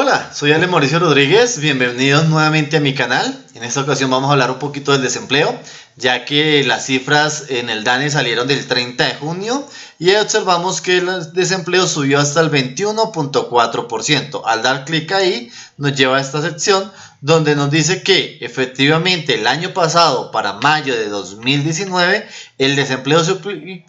Hola, soy Ale Mauricio Rodríguez, bienvenidos nuevamente a mi canal. En esta ocasión vamos a hablar un poquito del desempleo, ya que las cifras en el DANE salieron del 30 de junio y observamos que el desempleo subió hasta el 21.4%. Al dar clic ahí nos lleva a esta sección donde nos dice que efectivamente el año pasado, para mayo de 2019, el desempleo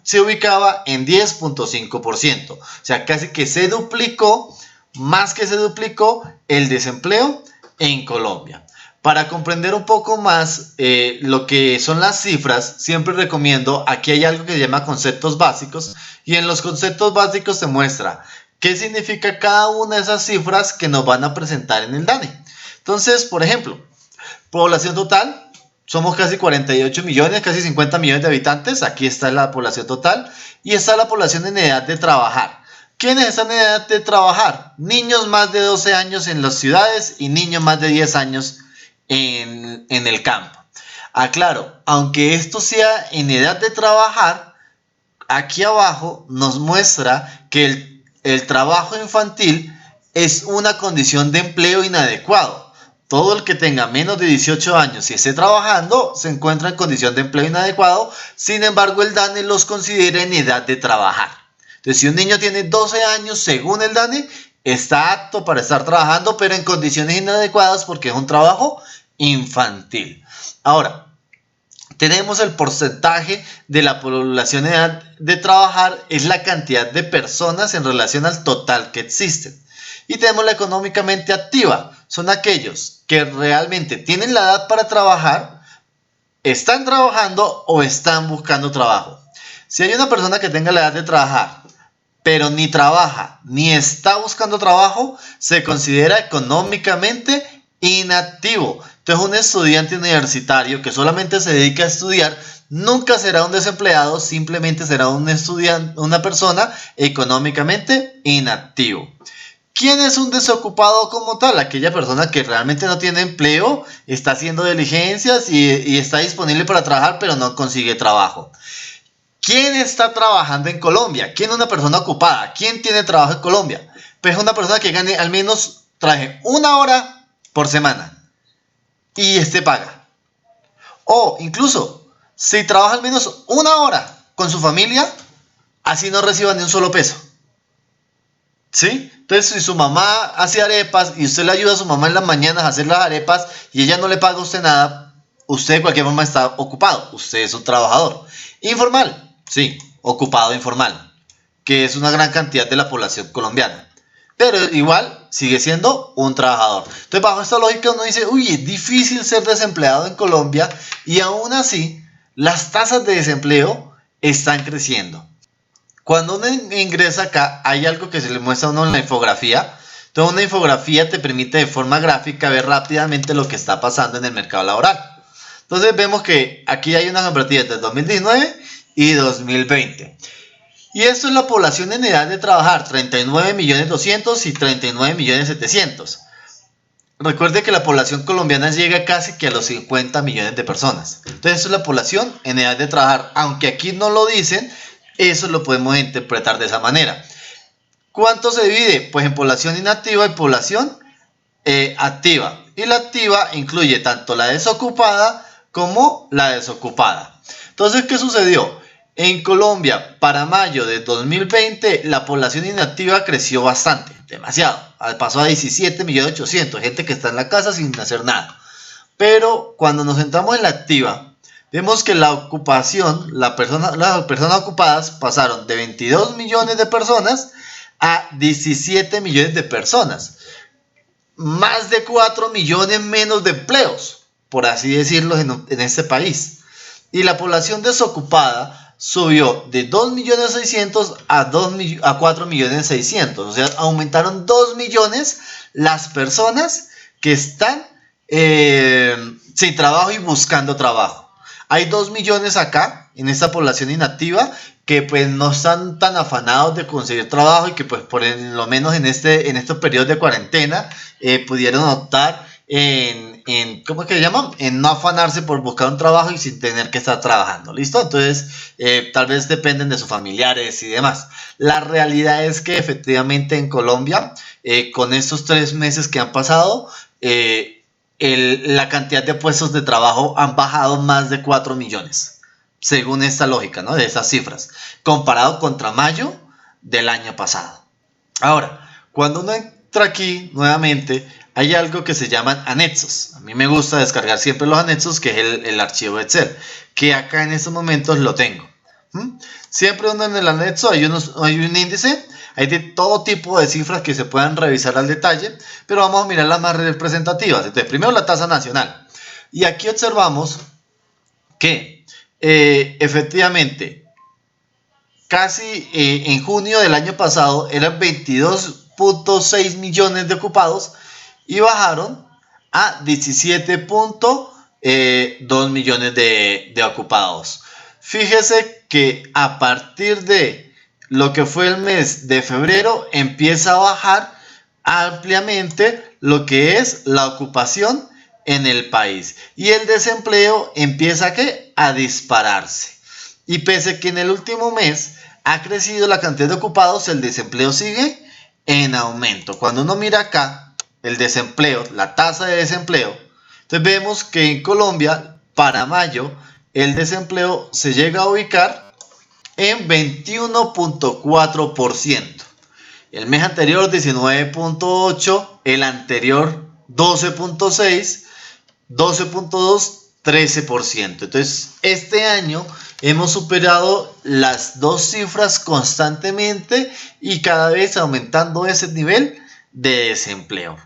se ubicaba en 10.5%, o sea, casi que se duplicó. Más que se duplicó el desempleo en Colombia. Para comprender un poco más lo que son las cifras, siempre recomiendo, aquí hay algo que se llama conceptos básicos, y en los conceptos básicos se muestra qué significa cada una de esas cifras que nos van a presentar en el DANE. Entonces, por ejemplo, población total, somos casi 48 millones, casi 50 millones de habitantes, aquí está la población total, y está la población en edad de trabajar. ¿Quiénes están en edad de trabajar? Niños más de 12 años en las ciudades y niños más de 10 años en el campo. Aclaro, aunque esto sea en edad de trabajar, aquí abajo nos muestra que el trabajo infantil es una condición de empleo inadecuado. Todo el que tenga menos de 18 años y esté trabajando se encuentra en condición de empleo inadecuado. Sin embargo, el DANE los considera en edad de trabajar. Entonces, si un niño tiene 12 años, según el DANE, está apto para estar trabajando, pero en condiciones inadecuadas porque es un trabajo infantil. Ahora, tenemos el porcentaje de la población en edad de trabajar, es la cantidad de personas en relación al total que existen. Y tenemos la económicamente activa, son aquellos que realmente tienen la edad para trabajar, están trabajando o están buscando trabajo. Si hay una persona que tenga la edad de trabajar, pero ni trabaja ni está buscando trabajo, se considera económicamente inactivo. Entonces, un estudiante universitario que solamente se dedica a estudiar nunca será un desempleado, simplemente será un estudiante, una persona económicamente inactivo. ¿Quién es un desocupado como tal? Aquella persona que realmente no tiene empleo, está haciendo diligencias y está disponible para trabajar, pero no consigue trabajo. ¿Quién está trabajando en Colombia? ¿Quién es una persona ocupada? ¿Quién tiene trabajo en Colombia? Pues es una persona que gane al menos, trabaje 1 hora por semana y paga. O incluso, si trabaja al menos 1 hora con su familia, así no reciba ni un solo peso. ¿Sí? Entonces, si su mamá hace arepas y usted le ayuda a su mamá en las mañanas a hacer las arepas y ella no le paga a usted nada, usted de cualquier forma está ocupado. Usted es un trabajador informal. Sí, ocupado informal, que es una gran cantidad de la población colombiana. Pero igual sigue siendo un trabajador. Entonces, bajo esta lógica uno dice, uy, es difícil ser desempleado en Colombia, y aún así las tasas de desempleo están creciendo. Cuando uno ingresa acá, hay algo que se le muestra a uno en la infografía. Entonces, una infografía te permite de forma gráfica ver rápidamente lo que está pasando en el mercado laboral. Entonces, vemos que aquí hay una comparativa entre 2019 y 2020. Y esto es la población en edad de trabajar, 39.200.000 y 39.700.000. Recuerde que la población colombiana llega casi que a los 50 millones de personas. Entonces, esto es la población en edad de trabajar. Aunque aquí no lo dicen, eso lo podemos interpretar de esa manera. ¿Cuánto se divide? Pues en población inactiva y población activa. Y la activa incluye tanto la desocupada como la desocupada. Entonces, ¿qué sucedió? En Colombia, para mayo de 2020, la población inactiva creció bastante, demasiado. Pasó a 17.800.000, gente que está en la casa sin hacer nada. Pero cuando nos centramos en la activa, vemos que la ocupación, las personas ocupadas pasaron de 22 millones de personas a 17 millones de personas. Más de 4 millones menos de empleos, por así decirlo, en este país. Y la población desocupada subió de 2.600.000 a 4.600.000. O sea, aumentaron 2 millones las personas que están sin trabajo y buscando trabajo. Hay 2 millones acá, en esta población inactiva, que pues no están tan afanados de conseguir trabajo y que pues por lo menos en estos periodos de cuarentena pudieron optar ¿cómo es que se llama? En no afanarse por buscar un trabajo y sin tener que estar trabajando, ¿listo? Entonces, tal vez dependen de sus familiares y demás. La realidad es que efectivamente en Colombia, con estos 3 meses que han pasado, la cantidad de puestos de trabajo han bajado más de 4 millones, según esta lógica, ¿no? De esas cifras, comparado contra mayo del año pasado. Ahora, cuando uno entra aquí nuevamente, hay algo que se llaman anexos. A mí me gusta descargar siempre los anexos, que es el archivo Excel, que acá en estos momentos lo tengo. Siempre uno en el anexo hay un índice, hay de todo tipo de cifras que se puedan revisar al detalle, pero vamos a mirar las más representativas. Entonces, primero la tasa nacional. Y aquí observamos que efectivamente casi en junio del año pasado eran 22.6 millones de ocupados y bajaron a 17.2 millones de ocupados. Fíjese que a partir de lo que fue el mes de febrero empieza a bajar ampliamente lo que es la ocupación en el país y el desempleo empieza a dispararse. Y pese que en el último mes ha crecido la cantidad de ocupados, el desempleo sigue en aumento. Cuando uno mira acá el desempleo, la tasa de desempleo, entonces vemos que en Colombia para mayo el desempleo se llega a ubicar en 21.4%. El mes anterior 19.8%, el anterior 12.6%, 12.2%, 13%. Entonces, este año hemos superado las dos cifras constantemente y cada vez aumentando ese nivel de desempleo.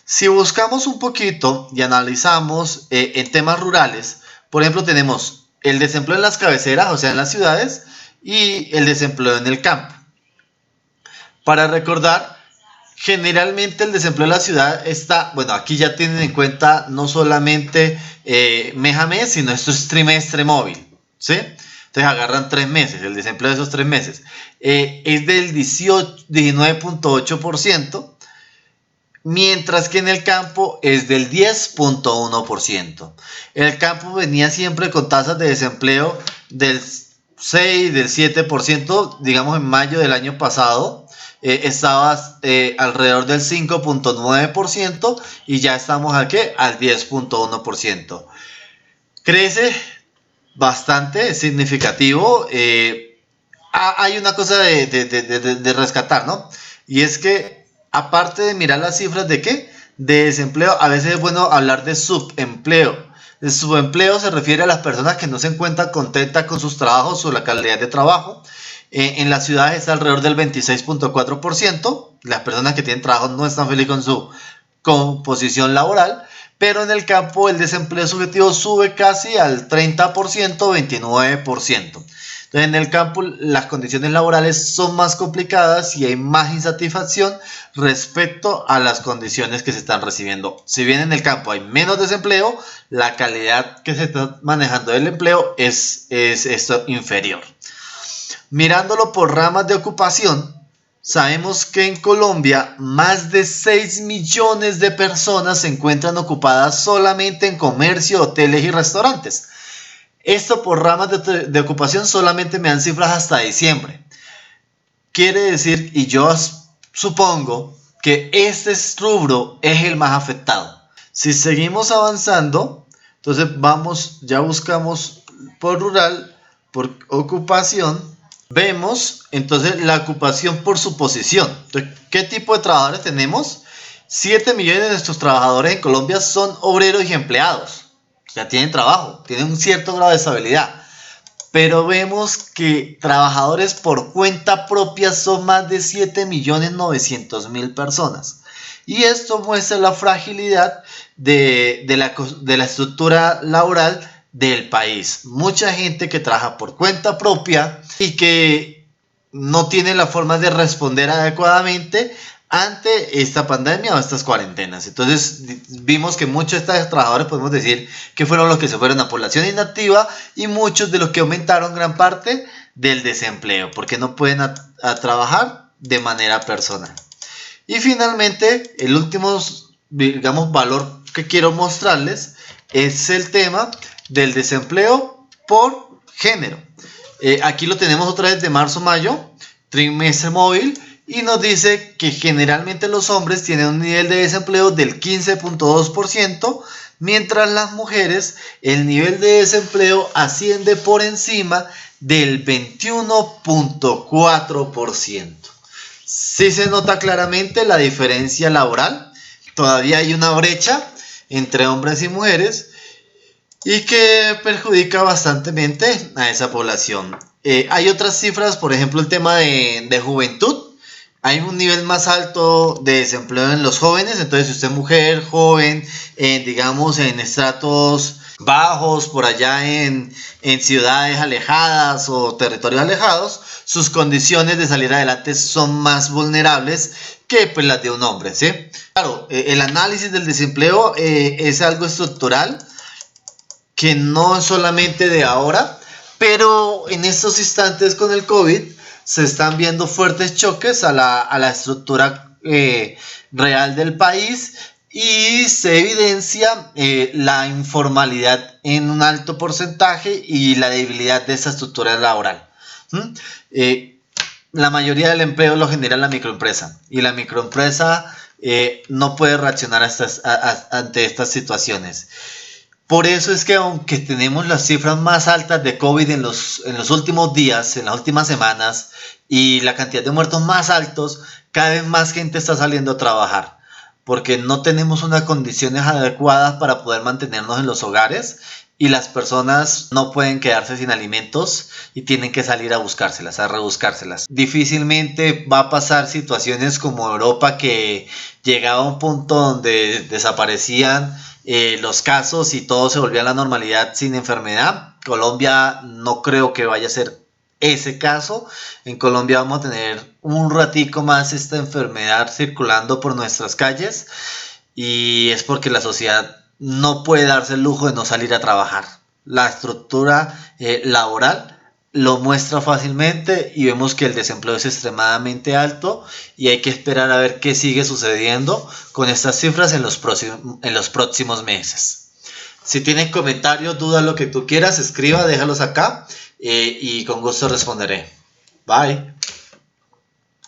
Si buscamos un poquito y analizamos en temas rurales, por ejemplo, tenemos el desempleo en las cabeceras, o sea, en las ciudades, y el desempleo en el campo. Para recordar, generalmente el desempleo en la ciudad está, bueno, aquí ya tienen en cuenta no solamente mes a mes, sino esto es trimestre móvil, ¿sí? Entonces agarran 3 meses, el desempleo de esos 3 meses. Es del 19.8%, mientras que en el campo es del 10.1%. El campo venía siempre con tasas de desempleo del 6, del 7%, digamos en mayo del año pasado. Estaba alrededor del 5.9% y ya estamos aquí al 10.1%. Crece bastante, es significativo. Hay una cosa de rescatar, ¿no? Y es que aparte de mirar las cifras de desempleo, a veces es bueno hablar de subempleo. El subempleo se refiere a las personas que no se encuentran contentas con sus trabajos o la calidad de trabajo. En las ciudades está alrededor del 26.4%. Las personas que tienen trabajo no están felices con su composición laboral. Pero en el campo el desempleo subjetivo sube casi al 30%, 29%. Entonces en el campo las condiciones laborales son más complicadas y hay más insatisfacción respecto a las condiciones que se están recibiendo. Si bien en el campo hay menos desempleo, la calidad que se está manejando del empleo es esto inferior. Mirándolo por ramas de ocupación, sabemos que en Colombia más de 6 millones de personas se encuentran ocupadas solamente en comercio, hoteles y restaurantes. Esto por ramas de ocupación solamente me dan cifras hasta diciembre. Quiere decir, y yo supongo, que este rubro es el más afectado. Si seguimos avanzando, entonces ya buscamos por rural, por ocupación. Vemos entonces la ocupación por suposición. Entonces, ¿qué tipo de trabajadores tenemos? 7 millones de nuestros trabajadores en Colombia son obreros y empleados. Ya tienen trabajo, tienen un cierto grado de estabilidad. Pero vemos que trabajadores por cuenta propia son más de 7.900.000 personas. Y esto muestra la fragilidad de la estructura laboral del país. Mucha gente que trabaja por cuenta propia y que no tiene la forma de responder adecuadamente ante esta pandemia o estas cuarentenas. Entonces vimos que muchos de estos trabajadores podemos decir que fueron los que se fueron a población inactiva y muchos de los que aumentaron gran parte del desempleo porque no pueden trabajar de manera personal. Y finalmente el último, digamos, valor que quiero mostrarles es el tema del desempleo por género. Aquí lo tenemos otra vez de marzo-mayo, trimestre móvil, y nos dice que generalmente los hombres tienen un nivel de desempleo del 15.2%, mientras las mujeres el nivel de desempleo asciende por encima del 21.4%. Sí se nota claramente la diferencia laboral. Todavía hay una brecha entre hombres y mujeres y que perjudica bastantemente a esa población. Hay otras cifras, por ejemplo el tema de juventud. Hay un nivel más alto de desempleo en los jóvenes, entonces si usted es mujer, joven, digamos en estratos bajos, por allá en ciudades alejadas o territorios alejados, sus condiciones de salir adelante son más vulnerables que pues, las de un hombre, ¿sí? Claro, el análisis del desempleo es algo estructural, que no es solamente de ahora, pero en estos instantes con el COVID se están viendo fuertes choques a la estructura real del país y se evidencia la informalidad en un alto porcentaje y la debilidad de esa estructura laboral. La mayoría del empleo lo genera la microempresa y la microempresa no puede reaccionar ante estas situaciones. Por eso es que aunque tenemos las cifras más altas de COVID en los últimos días, en las últimas semanas, y la cantidad de muertos más altos, cada vez más gente está saliendo a trabajar, porque no tenemos unas condiciones adecuadas para poder mantenernos en los hogares y las personas no pueden quedarse sin alimentos y tienen que salir a buscárselas, a rebuscárselas. Difícilmente va a pasar situaciones como Europa, que llegaba a un punto donde desaparecían los casos y todo se volvía a la normalidad sin enfermedad. Colombia no creo que vaya a ser ese caso. En Colombia vamos a tener un ratico más esta enfermedad circulando por nuestras calles y es porque la sociedad no puede darse el lujo de no salir a trabajar. La estructura laboral lo muestra fácilmente y vemos que el desempleo es extremadamente alto y hay que esperar a ver qué sigue sucediendo con estas cifras en los próximos meses. Si tienen comentarios, dudas, lo que tú quieras, escriba, déjalos acá y con gusto responderé. Bye.